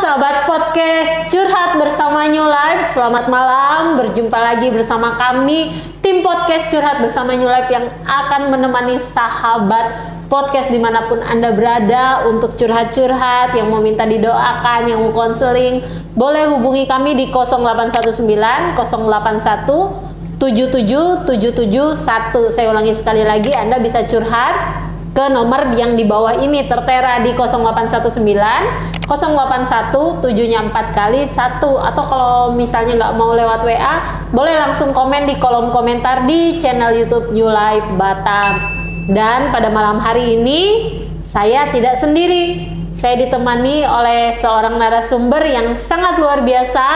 sahabat podcast Curhat bersama New Life. Selamat malam, berjumpa lagi bersama kami tim podcast Curhat bersama New Life yang akan menemani sahabat podcast dimanapun Anda berada untuk curhat-curhat, yang mau minta didoakan, yang mau konseling. Boleh hubungi kami di 0819 081 77771. Saya ulangi sekali lagi, Anda bisa curhat ke nomor yang di bawah ini tertera di 0819 081 7-nya 4 kali 1. Atau kalau misalnya nggak mau lewat WA, boleh langsung komen di kolom komentar di channel YouTube New Life Batam. Dan pada malam hari ini saya tidak sendiri, saya ditemani oleh seorang narasumber yang sangat luar biasa,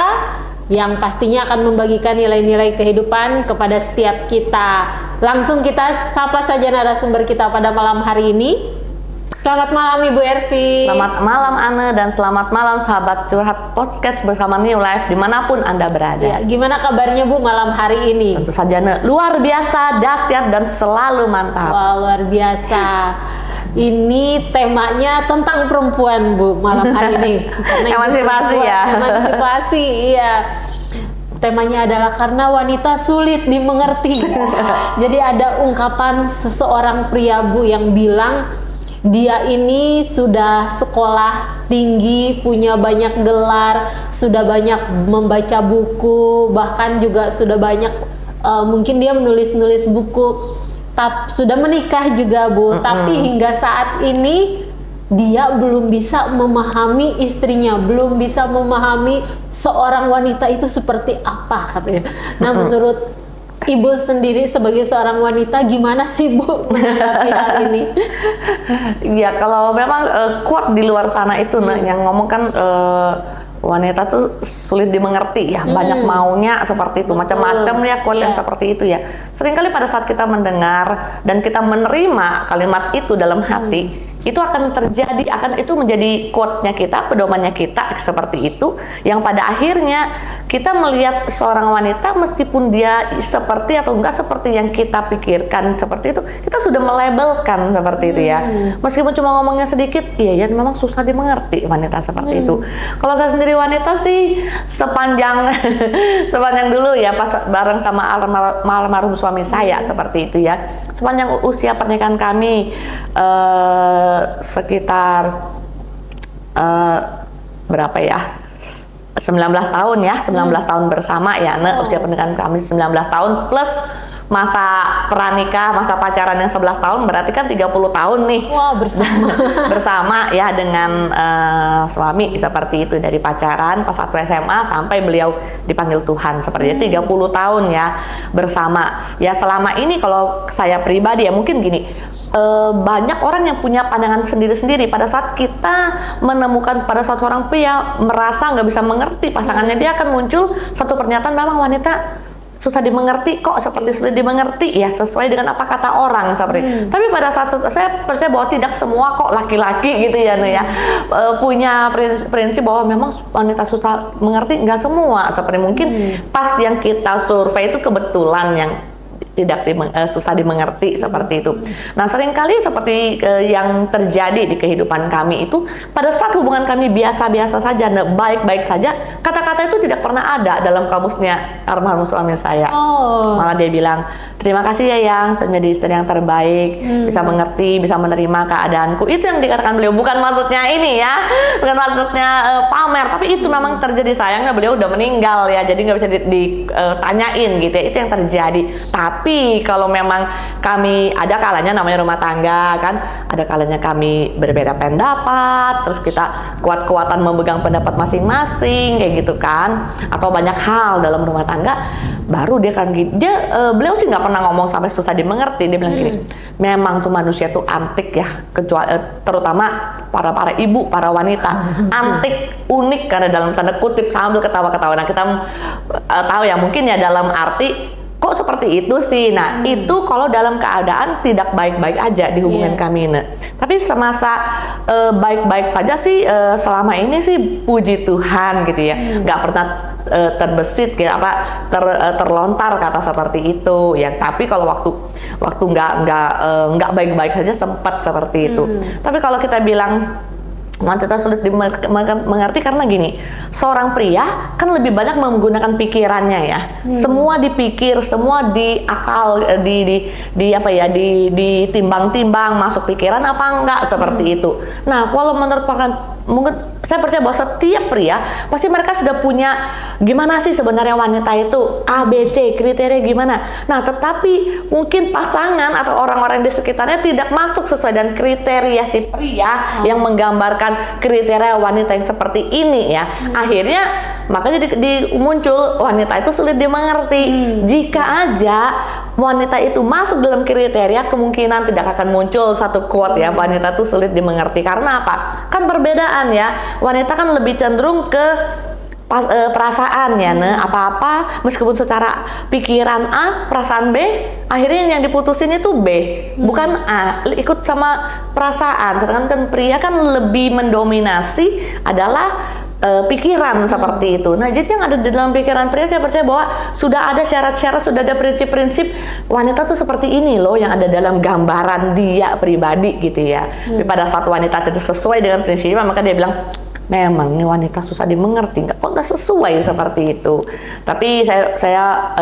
yang pastinya akan membagikan nilai-nilai kehidupan kepada setiap kita. Langsung kita sapa saja narasumber kita pada malam hari ini. Selamat malam Ibu Ervi. Selamat malam Anne, dan selamat malam sahabat curhat podcast bersama New Life dimanapun Anda berada. Ya, gimana kabarnya Bu malam hari ini? Tentu saja luar biasa, dahsyat, dan selalu mantap. Wah, luar biasa. Ini temanya tentang perempuan Bu malam hari ini. Emansipasi ya. Emansipasi, iya. Temanya adalah karena wanita sulit dimengerti. Jadi ada ungkapan seseorang pria Bu yang bilang dia ini sudah sekolah tinggi, punya banyak gelar, sudah banyak membaca buku, bahkan juga sudah banyak mungkin dia menulis-nulis buku, sudah menikah juga Bu. Tapi hingga saat ini dia belum bisa memahami istrinya, belum bisa memahami seorang wanita itu seperti apa katanya. Nah, menurut Ibu sendiri sebagai seorang wanita, gimana sih Bu menghadapi hal ini? Ya, kalau memang kuat di luar sana itu yang ngomong kan wanita tuh sulit dimengerti ya, banyak maunya seperti itu, macam-macam ya quote yang seperti itu ya. Seringkali pada saat kita mendengar dan kita menerima kalimat itu dalam hati, itu akan terjadi, itu menjadi quote-nya kita, pedomannya kita seperti itu, yang pada akhirnya kita melihat seorang wanita meskipun dia seperti atau enggak seperti yang kita pikirkan seperti itu, kita sudah melabelkan seperti itu ya. Meskipun cuma ngomongnya sedikit, iya ya memang susah dimengerti wanita seperti itu. Kalau saya sendiri wanita sih sepanjang dulu ya pas bareng sama almarhum suami saya seperti itu ya. Sepanjang usia pernikahan kami sekitar berapa ya? 19 tahun ya, 19 tahun bersama ya, usia pernikahan kami 19 tahun plus masa pranikah, masa pacaran yang 11 tahun, berarti kan 30 tahun nih. Wah, bersama ya dengan suami seperti itu, dari pacaran pas waktu SMA sampai beliau dipanggil Tuhan seperti itu, 30 tahun ya bersama. Ya selama ini kalau saya pribadi ya mungkin gini, banyak orang yang punya pandangan sendiri-sendiri pada saat kita menemukan pada saat seorang pria merasa nggak bisa mengerti pasangannya, dia akan muncul satu pernyataan, memang wanita susah dimengerti kok, seperti sulit dimengerti ya, sesuai dengan apa kata orang seperti. Tapi pada saat saya percaya bahwa tidak semua kok laki-laki gitu ya, punya prinsip bahwa memang wanita susah mengerti, nggak semua seperti mungkin pas yang kita survei itu kebetulan yang tidak susah dimengerti seperti itu. Nah, seringkali seperti yang terjadi di kehidupan kami itu, pada saat hubungan kami biasa-biasa saja, baik-baik saja, kata-kata itu tidak pernah ada dalam kamusnya almarhum suami saya. Malah dia bilang, terima kasih ya Yang, saya menjadi istri yang terbaik, bisa mengerti, bisa menerima keadaanku. Itu yang dikatakan beliau, bukan maksudnya ini ya, bukan maksudnya pamer, tapi itu memang terjadi. Sayangnya beliau udah meninggal ya, jadi nggak bisa ditanyain gitu ya, itu yang terjadi. Tapi kalau memang kami, ada kalanya namanya rumah tangga kan, ada kalanya kami berbeda pendapat, terus kita kuat-kuatan memegang pendapat masing-masing kayak gitu kan, atau banyak hal dalam rumah tangga, baru dia kan beliau sih nggak pernah ngomong sampai susah dimengerti. Dia bilang gini, memang tuh manusia tuh antik ya, kecuali terutama para ibu, para wanita, antik, unik karena dalam tanda kutip, sambil ketawa-ketawa. Nah, kita tahu ya mungkin ya dalam arti kok seperti itu sih. Nah, itu kalau dalam keadaan tidak baik-baik aja di hubungan kami. Nah, tapi semasa baik-baik saja sih, selama ini sih puji Tuhan gitu ya, nggak pernah terbesit kayak terlontar kata seperti itu ya. Tapi kalau waktu nggak baik-baik saja sempat seperti itu. Tapi kalau kita bilang Wanita sulit dimengerti karena gini, seorang pria kan lebih banyak menggunakan pikirannya ya. Semua dipikir, semua di akal, ditimbang-timbang, masuk pikiran apa enggak seperti itu. Nah, kalau menurut mungkin saya percaya bahwa setiap pria pasti mereka sudah punya gimana sih sebenarnya wanita itu, A, B, C, kriteria gimana. Nah, tetapi mungkin pasangan atau orang-orang di sekitarnya tidak masuk sesuai dengan kriteria si pria yang menggambarkan kriteria wanita yang seperti ini ya. Akhirnya makanya muncul wanita itu sulit dimengerti. Jika aja wanita itu masuk dalam kriteria, kemungkinan tidak akan muncul satu quote ya, wanita itu sulit dimengerti. Karena apa? Kan perbedaan ya. Wanita kan lebih cenderung ke perasaan ya, apa-apa meskipun secara pikiran A, perasaan B, akhirnya yang diputusin itu B, bukan A, ikut sama perasaan. Sedangkan kan pria kan lebih mendominasi adalah pikiran seperti itu. Nah, jadi yang ada di dalam pikiran pria, saya percaya bahwa sudah ada syarat-syarat, sudah ada prinsip-prinsip wanita tuh seperti ini loh yang ada dalam gambaran dia pribadi gitu ya. Tapi pada saat wanita tidak sesuai dengan prinsipnya, maka dia bilang, memang ini wanita susah dimengerti, kok nggak sesuai seperti itu. Tapi saya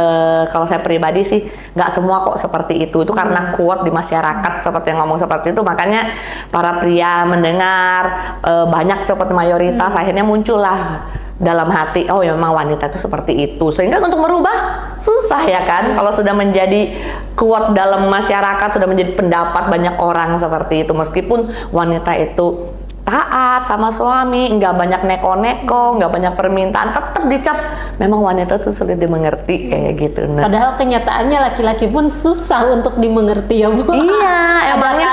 kalau saya pribadi sih nggak semua kok seperti itu karena quote di masyarakat seperti yang ngomong seperti itu, makanya para pria mendengar banyak seperti mayoritas akhirnya muncullah dalam hati, oh ya memang wanita itu seperti itu, sehingga untuk merubah susah ya kan. Kalau sudah menjadi quote dalam masyarakat, sudah menjadi pendapat banyak orang seperti itu, meskipun wanita itu taat sama suami, nggak banyak neko-neko, nggak banyak permintaan, tetap dicap memang wanita tuh sulit dimengerti kayak gitu. Nah, padahal kenyataannya laki-laki pun susah untuk dimengerti ya Bu. Iya, emangnya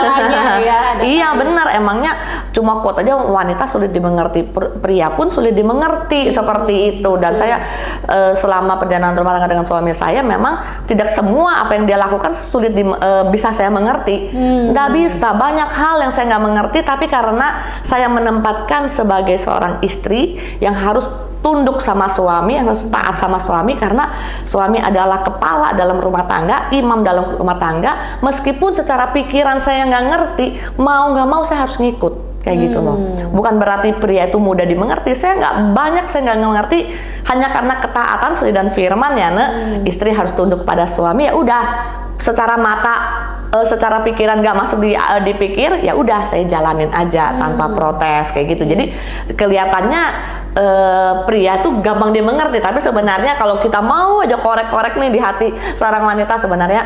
ya, iya benar, emangnya cuma quote aja wanita sulit dimengerti, pria pun sulit dimengerti seperti itu. Dan saya selama perjalanan rumah tangga dengan suami saya, memang tidak semua apa yang dia lakukan sulit bisa saya mengerti. Nggak bisa, banyak hal yang saya nggak mengerti, tapi karena saya menempatkan sebagai seorang istri yang harus tunduk sama suami, yang harus taat sama suami, karena suami adalah kepala dalam rumah tangga, imam dalam rumah tangga. Meskipun secara pikiran saya nggak ngerti, mau nggak mau saya harus ngikut kayak gitu loh. Bukan berarti pria itu mudah dimengerti. Saya nggak mengerti hanya karena ketaatan sesuai dan firman ya, istri harus tunduk pada suami. Ya udah, secara mata, secara pikiran nggak masuk dipikir, ya udah saya jalanin aja tanpa protes kayak gitu. Jadi kelihatannya pria tuh gampang dimengerti, tapi sebenarnya kalau kita mau aja korek-korek nih di hati seorang wanita, sebenarnya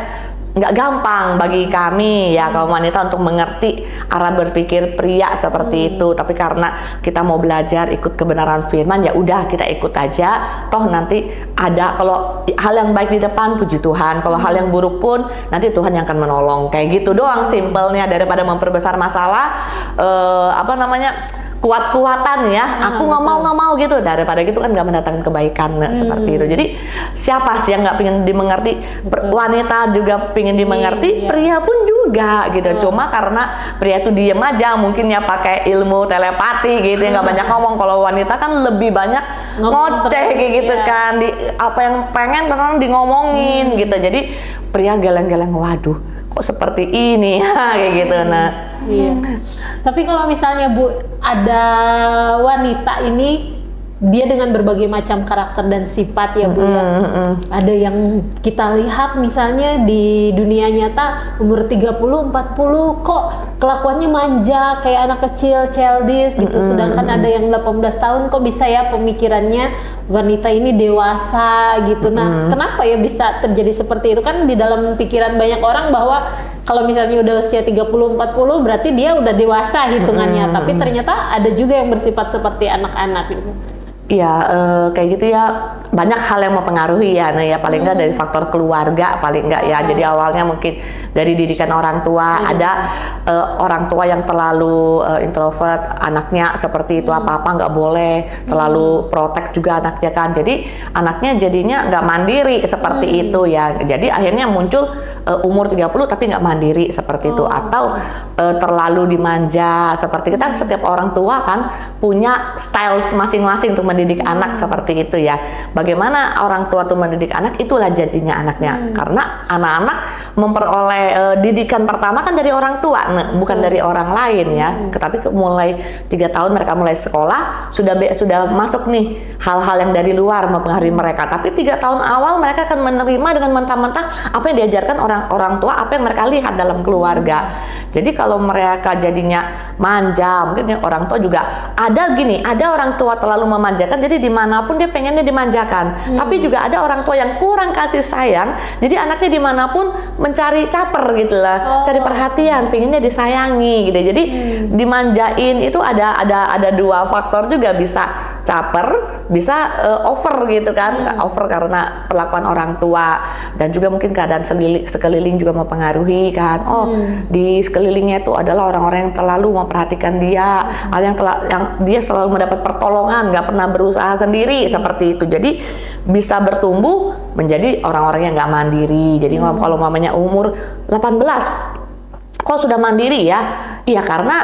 nggak gampang bagi kami ya kaum wanita untuk mengerti arah berpikir pria seperti itu. Tapi karena kita mau belajar ikut kebenaran firman, ya udah kita ikut aja. Toh nanti ada, kalau hal yang baik di depan, puji Tuhan. Kalau hal yang buruk pun nanti Tuhan yang akan menolong. Kayak gitu doang simpelnya, daripada memperbesar masalah kuat-kuatan ya, aku nggak mau gitu, daripada gitu kan nggak mendatangkan kebaikan seperti itu. Jadi siapa sih yang nggak pengen dimengerti? Wanita juga pengen dimengerti, pria pun juga gitu. Cuma karena pria itu diem aja, mungkin ya pakai ilmu telepati gitu ya, nggak banyak ngomong. Kalau wanita kan lebih banyak ngoceh kayak gitu kan, apa yang pengen terang di ngomongin gitu. Jadi pria geleng-geleng, waduh kok seperti ini kayak gitu. Nah, tapi kalau misalnya Bu, ada wanita ini dia dengan berbagai macam karakter dan sifat ya Bu ya. Ada yang kita lihat misalnya di dunia nyata umur 30-40 kok kelakuannya manja kayak anak kecil, childish gitu. Sedangkan ada yang 18 tahun kok bisa ya pemikirannya wanita ini dewasa gitu. Nah, kenapa ya bisa terjadi seperti itu? Kan di dalam pikiran banyak orang bahwa kalau misalnya udah usia 30-40 berarti dia udah dewasa hitungannya. Tapi ternyata ada juga yang bersifat seperti anak-anak gitu. Ya kayak gitu ya, banyak hal yang mempengaruhi ya. Nah ya paling nggak dari faktor keluarga paling nggak ya. Jadi awalnya mungkin dari didikan orang tua, ada orang tua yang terlalu introvert, anaknya seperti itu, apa-apa nggak boleh, terlalu protek juga anaknya kan. Jadi anaknya jadinya nggak mandiri seperti itu ya. Jadi akhirnya muncul umur 30 tapi nggak mandiri seperti itu, atau terlalu dimanja seperti kita. Setiap orang tua kan punya style masing-masing untuk mendidik anak seperti itu ya. Bagaimana orang tua tuh mendidik anak, itulah jadinya anaknya. Karena anak-anak memperoleh didikan pertama kan dari orang tua, bukan dari orang lain ya. Tetapi mulai 3 tahun mereka mulai sekolah, sudah masuk nih hal-hal yang dari luar mempengaruhi mereka. Tapi 3 tahun awal mereka akan menerima dengan mentah-mentah apa yang diajarkan orang tua, apa yang mereka lihat dalam keluarga. Jadi kalau mereka jadinya manja, mungkin ya orang tua juga ada orang tua terlalu memanjakan, jadi dimanapun dia pengennya dimanjakan. Tapi juga ada orang tua yang kurang kasih sayang, jadi anaknya dimanapun mencari caper gitu lah, cari perhatian, pengennya disayangi gitu. Jadi dimanjain itu ada 2 faktor juga, bisa caper, bisa over gitu kan, over karena perlakuan orang tua, dan juga mungkin keadaan sekeliling juga mempengaruhi kan. Di sekelilingnya itu adalah orang-orang yang terlalu memperhatikan dia, yang dia selalu mendapat pertolongan, nggak pernah berusaha sendiri seperti itu. Jadi bisa bertumbuh menjadi orang-orang yang nggak mandiri. Jadi kalau mamanya umur 18, kok sudah mandiri ya? Iya, karena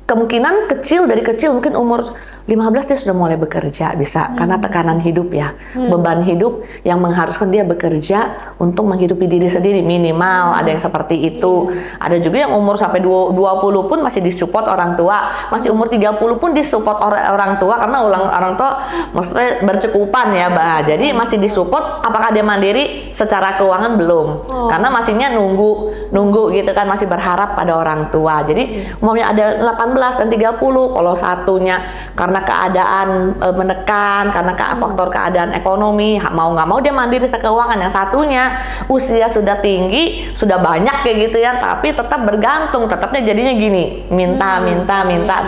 kemungkinan dari kecil mungkin umur 15 dia sudah mulai bekerja, bisa karena tekanan hidup ya, beban hidup yang mengharuskan dia bekerja untuk menghidupi diri sendiri minimal, ada yang seperti itu. Ada juga yang umur sampai 20 pun masih disupport orang tua, masih umur 30 pun disupport orang tua, karena orang tua maksudnya bercukupan ya, Mbak. Jadi masih disupport. Apakah dia mandiri secara keuangan? Belum, karena masihnya nunggu gitu kan, masih berharap pada orang tua. Jadi umumnya ada 18 dan 30, kalau satunya karena keadaan menekan, karena faktor keadaan ekonomi, mau nggak mau dia mandiri secara keuangan. Yang satunya usia sudah tinggi, sudah banyak kayak gitu ya, tapi tetap bergantung, tetapnya jadinya gini, minta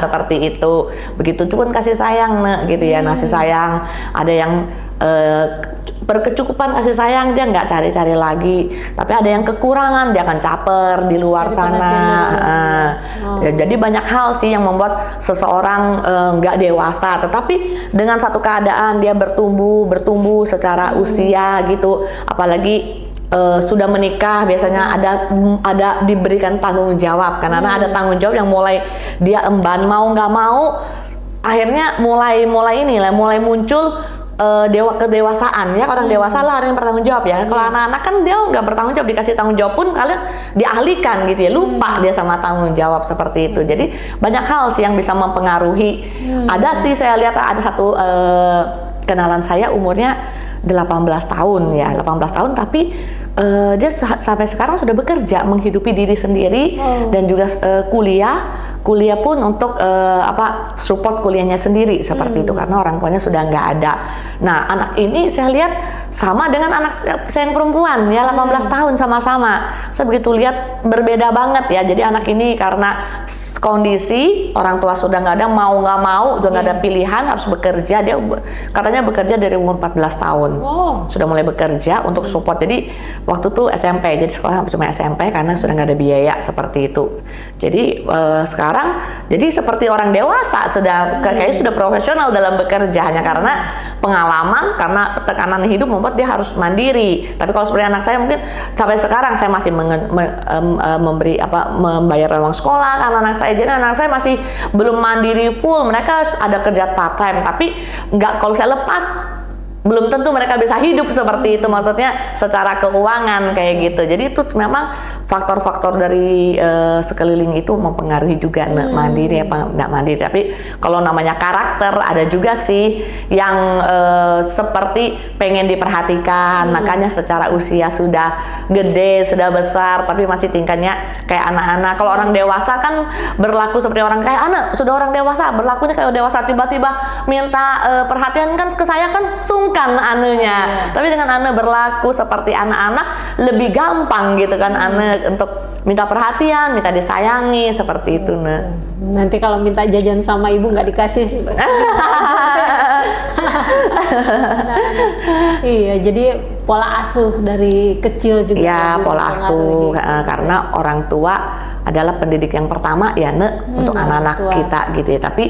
seperti itu. Begitu pun kasih sayang gitu ya, kasih sayang. Ada yang berkecukupan kasih sayang, dia nggak cari-cari lagi, tapi ada yang kekurangan, dia akan caper di luar sana. Jadi banyak hal sih yang membuat seseorang nggak dewasa, tetapi dengan satu keadaan dia bertumbuh secara usia gitu, apalagi sudah menikah, biasanya ada diberikan tanggung jawab, karena ada tanggung jawab yang mulai dia emban, mau nggak mau akhirnya mulai muncul kedewasaan ya. Orang dewasa lah orang yang bertanggung jawab ya. Kalau anak-anak kan dia nggak bertanggung jawab, dikasih tanggung jawab pun kalian dialihkan gitu ya, lupa dia sama tanggung jawab seperti itu. Jadi banyak hal sih yang bisa mempengaruhi. Ada sih, saya lihat ada satu kenalan saya umurnya 18 tahun ya, 18 tahun, tapi dia sampai sekarang sudah bekerja, menghidupi diri sendiri, dan juga kuliah pun untuk support kuliahnya sendiri seperti itu, karena orang tuanya sudah nggak ada. Nah, anak ini saya lihat sama dengan anak saya yang perempuan ya, 18 tahun sama-sama. Saya begitu lihat berbeda banget ya. Jadi anak ini karena kondisi orang tua sudah nggak ada, mau nggak mau udah nggak ada pilihan, harus bekerja. Dia katanya bekerja dari umur 14 tahun, sudah mulai bekerja untuk support. Jadi waktu itu SMP, jadi sekolah cuma SMP karena sudah nggak ada biaya seperti itu. Jadi sekarang jadi seperti orang dewasa, sudah kayaknya sudah profesional dalam bekerja, hanya karena pengalaman, karena tekanan hidup membuat dia harus mandiri. Tapi kalau seperti anak saya, mungkin sampai sekarang saya masih membayar uang sekolah karena anak saya. Jadi anak saya masih belum mandiri full. Mereka ada kerja part time, tapi nggak, kalau saya lepas belum tentu mereka bisa hidup seperti itu, maksudnya secara keuangan kayak gitu. Jadi itu memang faktor-faktor dari sekeliling itu mempengaruhi juga mandiri apa nggak mandiri. Tapi kalau namanya karakter, ada juga sih yang seperti pengen diperhatikan, makanya secara usia sudah gede, sudah besar, tapi masih tingkatnya kayak anak-anak. Kalau orang dewasa kan berlaku seperti orang kayak anak, sudah orang dewasa berlakunya kayak dewasa, tiba-tiba minta perhatian kan ke saya kan sungkan anehnya. Tapi dengan Ane berlaku seperti anak-anak lebih gampang gitu kan, Ane untuk minta perhatian, minta disayangi seperti itu. Nanti kalau minta jajan sama ibu nggak dikasih. Iya, jadi pola asuh dari kecil juga. Ya, pola asuh karena orang tua adalah pendidik yang pertama ya untuk anak-anak kita gitu ya. Tapi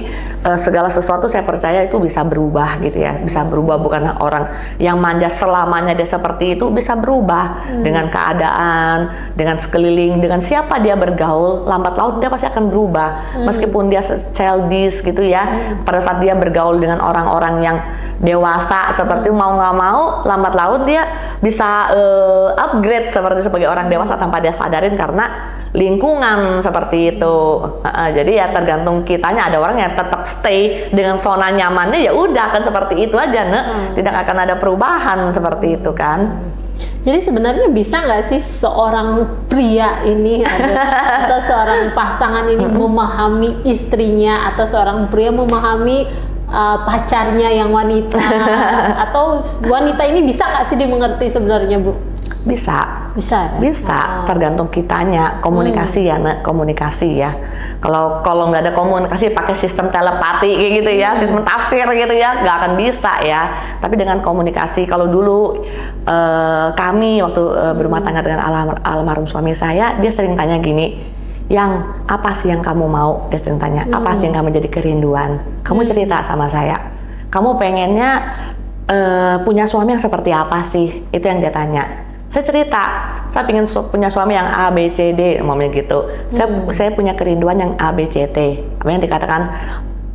segala sesuatu saya percaya itu bisa berubah gitu ya, bisa berubah. Bukan orang yang manja selamanya dia seperti itu, bisa berubah dengan keadaan, dengan sekeliling, dengan siapa dia bergaul, lambat laun dia pasti akan berubah. Meskipun dia childish gitu ya, pada saat dia bergaul dengan orang-orang yang dewasa seperti mau nggak mau, lambat laun dia bisa upgrade sebagai orang dewasa tanpa dia sadarin karena lingkungan seperti itu. Jadi ya tergantung kitanya. Ada orang yang tetap stay dengan zona nyamannya, ya udah kan seperti itu aja, tidak akan ada perubahan seperti itu kan. Jadi sebenarnya bisa nggak sih seorang pria ini atau seorang pasangan ini memahami istrinya, atau seorang pria memahami pacarnya yang wanita, atau wanita ini bisa nggak sih dimengerti sebenarnya, Bu? Bisa ya? Bisa, tergantung kitanya. Komunikasi ya, komunikasi ya. Kalau nggak ada komunikasi pakai sistem telepati kayak gitu ya, sistem tafsir gitu ya, nggak akan bisa ya. Tapi dengan komunikasi, kalau dulu kami waktu berumah tangga dengan almarhum suami saya, dia sering tanya gini, yang apa sih yang kamu mau? Dia sering tanya, apa sih yang kamu jadi kerinduan? Kamu cerita sama saya, kamu pengennya punya suami yang seperti apa sih? Itu yang dia tanya. Saya cerita, saya pengen punya suami yang A, B, C, D, umumnya gitu. Saya punya kerinduan yang A, B, C, T. Apa yang dikatakan,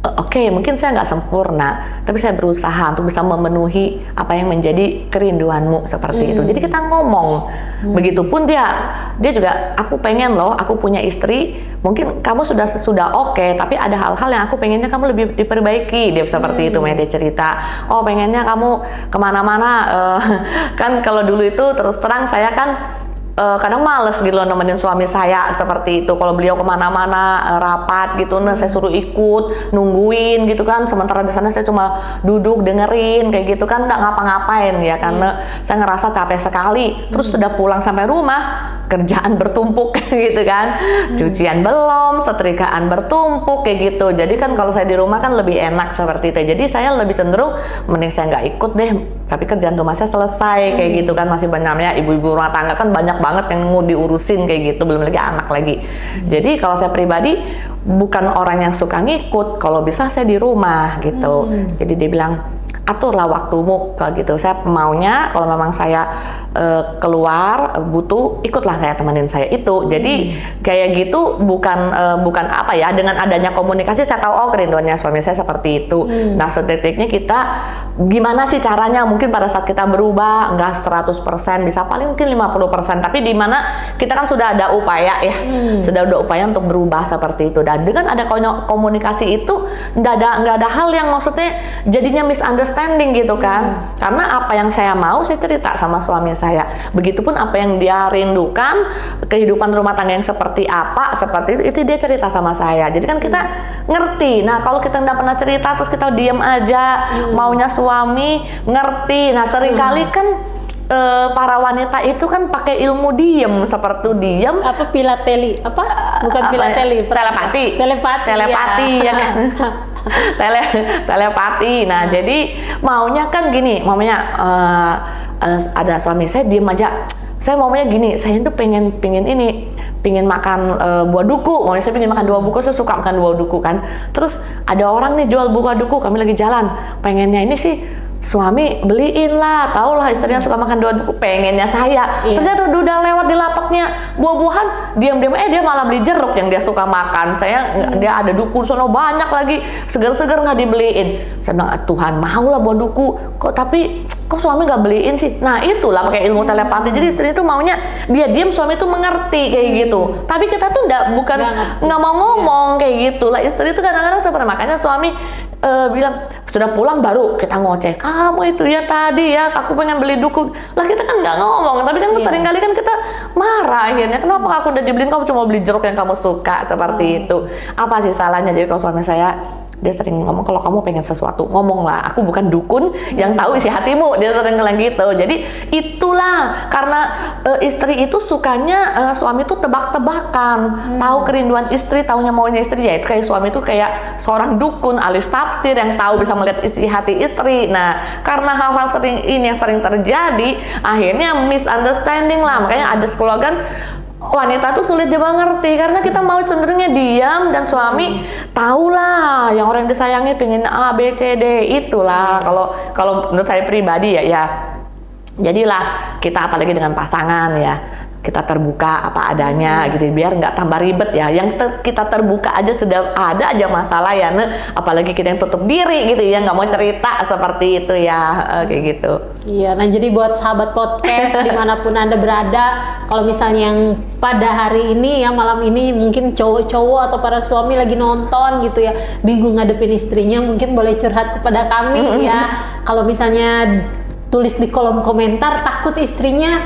oke, mungkin saya nggak sempurna, tapi saya berusaha untuk bisa memenuhi apa yang menjadi kerinduanmu seperti itu. Jadi kita ngomong, begitupun dia juga, aku pengen loh, aku punya istri, mungkin kamu sudah oke, tapi ada hal-hal yang aku pengennya kamu lebih diperbaiki. Dia seperti itu, dia cerita, oh pengennya kamu kemana-mana, kan kalau dulu itu terus terang saya kan kadang males gitu loh nemenin suami saya seperti itu. Kalau beliau kemana-mana rapat gitu, saya suruh ikut nungguin gitu kan, sementara di sana saya cuma duduk dengerin kayak gitu kan, nggak ngapa-ngapain ya, karena saya ngerasa capek sekali. Terus sudah pulang sampai rumah, kerjaan bertumpuk gitu kan, cucian belum, setrikaan bertumpuk kayak gitu. Jadi kan kalau saya di rumah kan lebih enak seperti itu. Jadi saya lebih cenderung mending saya nggak ikut deh, tapi kerjaan rumah saya selesai kayak gitu kan. Masih banyaknya ibu-ibu rumah tangga kan banyak banget yang mau diurusin kayak gitu, belum lagi anak lagi. Jadi kalau saya pribadi bukan orang yang suka ngikut, kalau bisa saya di rumah gitu. Jadi dia bilang, aturlah waktumu kalau gitu. Saya maunya kalau memang saya keluar butuh, ikutlah saya, temenin saya itu. Jadi kayak gitu, bukan apa ya, dengan adanya komunikasi saya tahu oh kerinduannya suami saya seperti itu. Nah sedetiknya kita gimana sih caranya, mungkin pada saat kita berubah nggak 100%, bisa paling mungkin 50%, tapi di mana kita kan sudah ada upaya ya, sudah ada upaya untuk berubah seperti itu. Dan dengan ada komunikasi itu nggak ada hal yang maksudnya jadinya misunderstanding gitu kan. Karena apa yang saya mau saya cerita sama suami saya, begitupun apa yang dia rindukan, kehidupan rumah tangga yang seperti apa, seperti itu dia cerita sama saya. Jadi kan kita ngerti. Nah kalau kita nggak pernah cerita terus kita diem aja, maunya suami ngerti. Nah seringkali kan para wanita itu kan pakai ilmu diem, seperti diem apa pilateli, apa bukan pilateli, telepati ya kan. Telepati. Nah jadi maunya kan gini, maunya ada suami saya diem aja, saya maunya gini, saya itu pengen makan buah duku, maunya saya pengen makan buah duku, saya suka makan buah duku kan. Terus ada orang nih jual buah duku, kami lagi jalan, pengennya ini sih suami beliin lah, tau lah istrinya suka makan buah duku, pengennya saya. Ternyata udah lewat di lapaknya buah-buahan, diam-diam dia malah beli jeruk yang dia suka makan. Dia ada duku sono banyak lagi, segar-segar nggak dibeliin. Saya bilang, Tuhan maulah buah duku, kok suami nggak beliin sih? Nah itulah pakai ilmu telepati. Jadi istri itu maunya dia diam, suami itu mengerti kayak gitu. Tapi kita tuh nggak mau ngomong kayak gitu lah. Istri itu kadang-kadang seperti, makanya suami bilang sudah pulang baru kita ngoceh, kamu itu ya tadi ya aku pengen beli duku lah, kita kan nggak ngomong. Tapi kan seringkali kan kita marah akhirnya, kenapa aku udah dibeliin kamu cuma beli jeruk yang kamu suka seperti itu, apa sih salahnya? Jadi kalau suami saya dia sering ngomong, kalau kamu pengen sesuatu ngomonglah, aku bukan dukun yang tahu isi hatimu, dia sering bilang gitu. Jadi itulah karena istri itu sukanya suami itu tebak-tebakan, tahu kerinduan istri, tahunya maunya istri, ya itu kayak suami itu kayak seorang dukun alis tafsir yang tahu bisa melihat isi hati istri. Nah karena hal-hal ini yang sering terjadi, akhirnya misunderstanding lah. Makanya ada slogan, wanita tuh sulit dimengerti karena kita mau cenderungnya diam dan suami tahulah yang orang disayangi pengen A B C D itulah. Kalau menurut saya pribadi ya jadilah kita apalagi dengan pasangan ya, kita terbuka apa adanya gitu biar nggak tambah ribet ya. Yang kita terbuka aja sudah ada aja masalah ya, apalagi kita yang tutup diri gitu ya, nggak mau cerita seperti itu ya, kayak gitu. Iya, nah jadi buat sahabat podcast dimanapun Anda berada, kalau misalnya yang pada hari ini ya malam ini mungkin cowok-cowok atau para suami lagi nonton gitu ya, bingung ngadepin istrinya, mungkin boleh curhat kepada kami ya. Kalau misalnya tulis di kolom komentar takut istrinya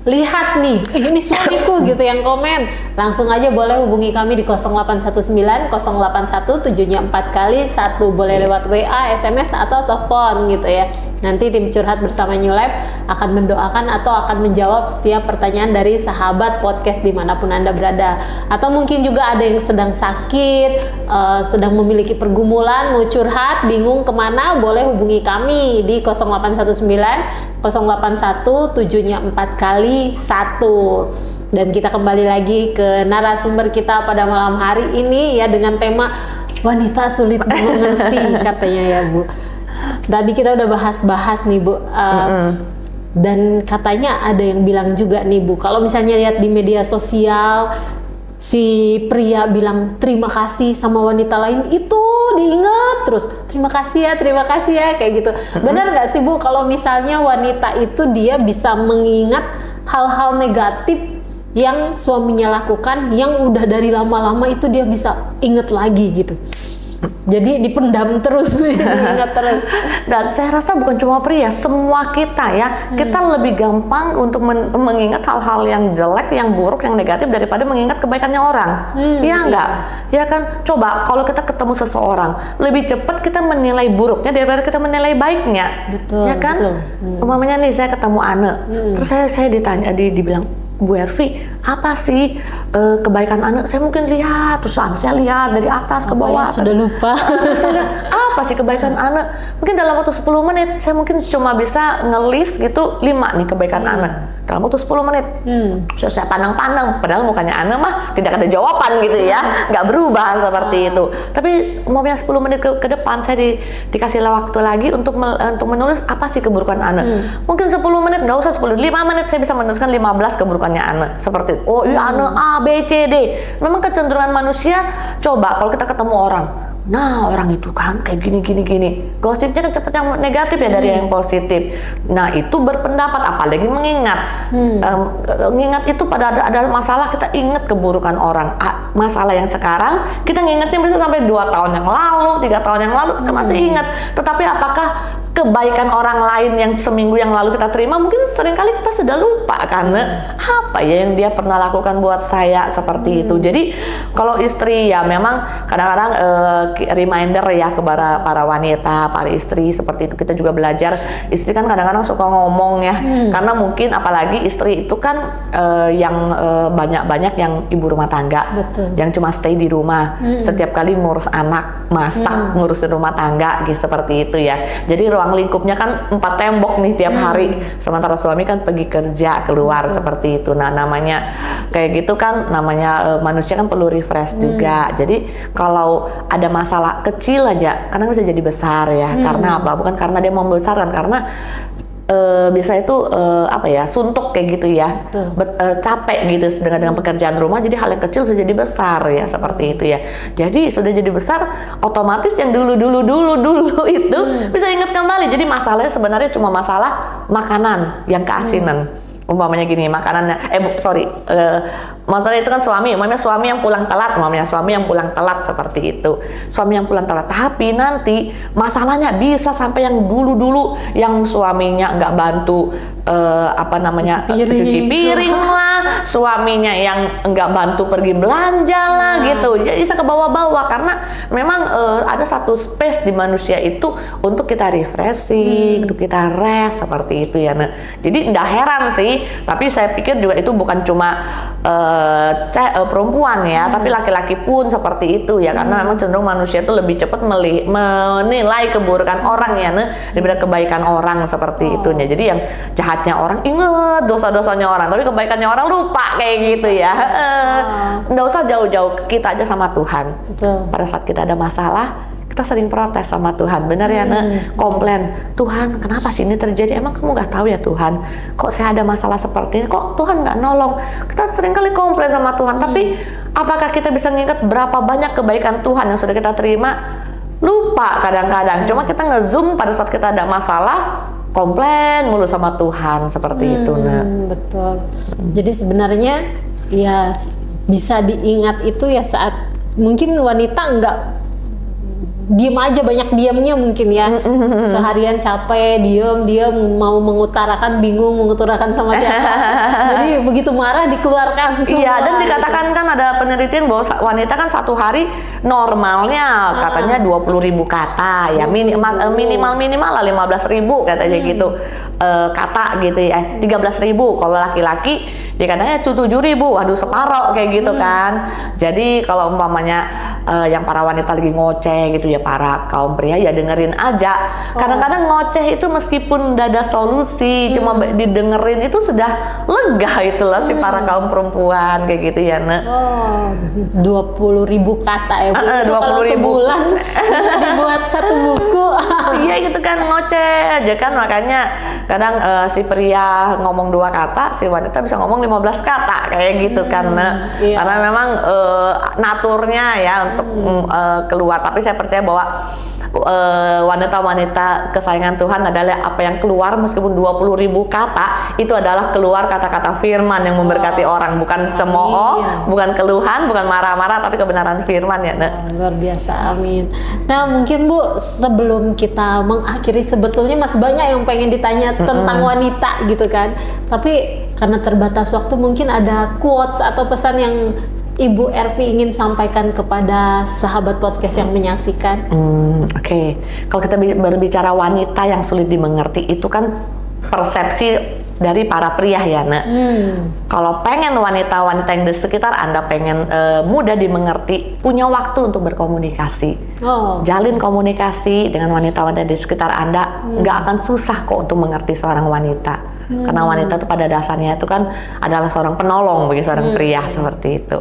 lihat nih, ini suamiku gitu yang komen, langsung aja boleh hubungi kami di 0819 081 7-nya 4 kali 1, boleh lewat WA, SMS atau telepon gitu ya. Nanti tim curhat bersama New Life akan mendoakan atau akan menjawab setiap pertanyaan dari sahabat podcast dimanapun Anda berada. Atau mungkin juga ada yang sedang sakit, sedang memiliki pergumulan, mau curhat, bingung kemana, boleh hubungi kami di 0819 081 7-nya 4 kali 1. Dan kita kembali lagi ke narasumber kita pada malam hari ini ya, dengan tema wanita sulit dimengerti katanya ya Bu. Tadi kita udah bahas-bahas nih Bu, dan katanya ada yang bilang juga nih Bu, kalau misalnya lihat di media sosial si pria bilang terima kasih sama wanita lain itu diingat terus, terima kasih ya kayak gitu. Benar nggak sih Bu kalau misalnya wanita itu dia bisa mengingat hal-hal negatif yang suaminya lakukan yang udah dari lama-lama itu dia bisa inget lagi gitu? Jadi dipendam terus, diingat terus. Dan saya rasa bukan cuma pria, semua kita ya, kita lebih gampang untuk mengingat hal-hal yang jelek, yang buruk, yang negatif daripada mengingat kebaikannya orang. Iya enggak? Ya kan? Coba kalau kita ketemu seseorang, lebih cepat kita menilai buruknya daripada kita menilai baiknya. Betul. Ya kan? Betul. Umpamanya nih saya ketemu Ane, terus saya ditanya, dibilang, Bu Ervi, apa sih kebaikan Ane? Saya mungkin lihat, terus saya lihat dari atas ke bawah. Ya, sudah lupa. Saya lihat, apa sih kebaikan Ane? Mungkin dalam waktu 10 menit, saya mungkin cuma bisa ngelis gitu 5 nih kebaikan Ane. Dalam waktu 10 menit. Saya pandang-pandang, padahal mukanya Ane mah tidak ada jawaban gitu ya. Nggak berubah seperti itu. Tapi umpamanya 10 menit ke depan, saya dikasih waktu lagi untuk menulis apa sih keburukan Ane. Mungkin 10 menit, nggak usah 10, 5 menit saya bisa menuliskan 15 keburukan Ane, seperti oh iya Ane A B C D. Memang kecenderungan manusia, coba kalau kita ketemu orang, nah orang itu kan kayak gini. Gosipnya kan cepet yang negatif ya dari yang positif. Nah itu berpendapat, apalagi mengingat. Mengingat itu pada ada masalah kita ingat keburukan orang. Masalah yang sekarang kita ngingetnya bisa sampai 2 tahun yang lalu, 3 tahun yang lalu kita masih ingat. Tetapi apakah kebaikan orang lain yang seminggu yang lalu kita terima mungkin seringkali kita sudah lupa karena apa ya yang dia pernah lakukan buat saya seperti itu. Jadi kalau istri ya memang kadang-kadang reminder ya kepada para wanita, para istri seperti itu. Kita juga belajar, istri kan kadang-kadang suka ngomong ya, karena mungkin apalagi istri itu kan yang banyak yang ibu rumah tangga. Betul. Yang cuma stay di rumah, setiap kali ngurus anak, masak, ngurusin rumah tangga gitu, seperti itu ya. Jadi ruang lingkupnya kan 4 tembok nih tiap hari, sementara suami kan pergi kerja keluar seperti itu. Nah namanya kayak gitu kan, namanya manusia kan perlu refresh juga. Jadi kalau ada masalah kecil aja kadang bisa jadi besar ya. Karena apa? Bukan karena dia mau membesarkan, karena biasa itu apa ya, suntuk kayak gitu ya, capek gitu dengan pekerjaan rumah, jadi hal yang kecil bisa jadi besar ya, seperti itu ya. Jadi sudah jadi besar, otomatis yang dulu itu bisa ingat kembali. Jadi masalahnya sebenarnya cuma masalah makanan yang keasinan. Umpamanya gini, makanannya, masalah itu kan suami, umpamanya suami yang pulang telat, seperti itu. Suami yang pulang telat, tapi nanti masalahnya bisa sampai yang dulu yang suaminya nggak bantu cuci piring lah, suaminya yang nggak bantu pergi belanja lah gitu. Jadi bisa ke bawah-bawah karena memang ada satu space di manusia itu untuk kita refreshing, untuk kita rest seperti itu ya. Nah, jadi nggak heran sih. Tapi saya pikir juga itu bukan cuma perempuan ya, tapi laki-laki pun seperti itu ya, karena memang cenderung manusia itu lebih cepat menilai keburukan orang ya, daripada kebaikan orang seperti itu ya. Jadi yang jahatnya orang inget dosa-dosanya orang, tapi kebaikannya orang lupa kayak gitu ya. Nggak usah jauh-jauh, kita aja sama Tuhan. Betul. Pada saat kita ada masalah, kita sering protes sama Tuhan, benar ya, komplain, Tuhan kenapa sih ini terjadi, emang kamu nggak tahu ya Tuhan, kok saya ada masalah seperti ini, kok Tuhan nggak nolong. Kita sering kali komplain sama Tuhan, tapi apakah kita bisa nginget berapa banyak kebaikan Tuhan yang sudah kita terima? Lupa kadang-kadang, cuma kita ngezoom pada saat kita ada masalah, komplain mulu sama Tuhan, seperti itu. Betul. Jadi sebenarnya ya bisa diingat itu ya saat mungkin wanita nggak diem aja, banyak diamnya mungkin ya, seharian capek, diem mau mengutarakan, bingung mengutarakan sama siapa, jadi begitu marah dikeluarkan semua. Iya, dan dikatakan kan ada penelitian bahwa wanita kan satu hari normalnya katanya 20.000 kata ya, minimal lah 15.000 katanya gitu, kata gitu ya, 13.000. Kalau laki-laki dia katanya 7.000, waduh separoh kayak gitu kan. Jadi kalau umpamanya yang para wanita lagi ngoceh gitu ya, para kaum pria ya dengerin aja. Kadang-kadang ngoceh itu meskipun udah ada solusi, cuma didengerin itu sudah lega itulah si para kaum perempuan kayak gitu ya, 20.000 kata ya, Bu. Itu kalau sebulan bisa dibuat satu buku. Iya gitu kan, ngoceh aja kan, makanya kadang si pria ngomong 2 kata, si wanita bisa ngomong 15 kata kayak gitu kan. Karena memang naturnya ya untuk keluar. Tapi saya percaya bahwa wanita-wanita kesayangan Tuhan adalah apa yang keluar meskipun 20.000 kata itu adalah keluar kata-kata firman yang memberkati orang, bukan cemooh, bukan keluhan, bukan marah-marah, tapi kebenaran firman ya. Luar biasa, amin. Nah mungkin Bu, sebelum kita mengakhiri, sebetulnya masih banyak yang pengen ditanya tentang wanita gitu kan, tapi karena terbatas waktu, mungkin ada quotes atau pesan yang Ibu Ervi ingin sampaikan kepada sahabat podcast yang menyaksikan. Oke. Kalau kita berbicara wanita yang sulit dimengerti, itu kan persepsi dari para pria ya, Kalau pengen wanita-wanita yang di sekitar Anda pengen mudah dimengerti, punya waktu untuk berkomunikasi. Jalin komunikasi dengan wanita-wanita di sekitar Anda, nggak akan susah kok untuk mengerti seorang wanita. Karena wanita itu pada dasarnya itu kan adalah seorang penolong bagi seorang pria, seperti itu.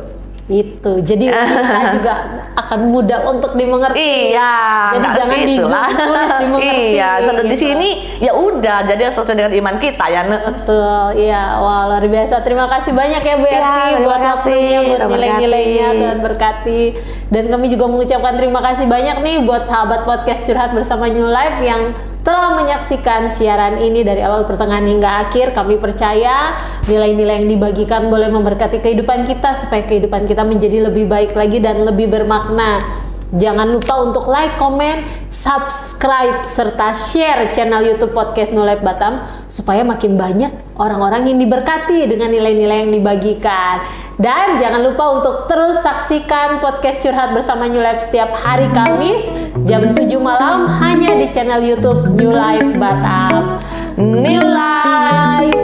Jadi wanita juga akan mudah untuk dimengerti. Iya. Jadi jangan di zoom sulit dimengerti. Iya. Gitu. Di sini ya udah, jadi sesuai dengan iman kita ya. Betul. Iya. Wah, luar biasa. Terima kasih banyak ya Bu Ervi buat waktunya, buat nilai-nilainya. Tuhan berkati. Dan kami juga mengucapkan terima kasih banyak nih buat sahabat podcast Curhat Bersama New Life yang telah menyaksikan siaran ini dari awal, pertengahan hingga akhir. Kami percaya nilai-nilai yang dibagikan boleh memberkati kehidupan kita supaya kehidupan kita menjadi lebih baik lagi dan lebih bermakna. Jangan lupa untuk like, komen, subscribe, serta share channel YouTube Podcast New Life Batam supaya makin banyak orang-orang yang diberkati dengan nilai-nilai yang dibagikan. Dan jangan lupa untuk terus saksikan podcast Curhat Bersama New Life setiap hari Kamis jam 7 malam hanya di channel YouTube New Life Batam. New Life.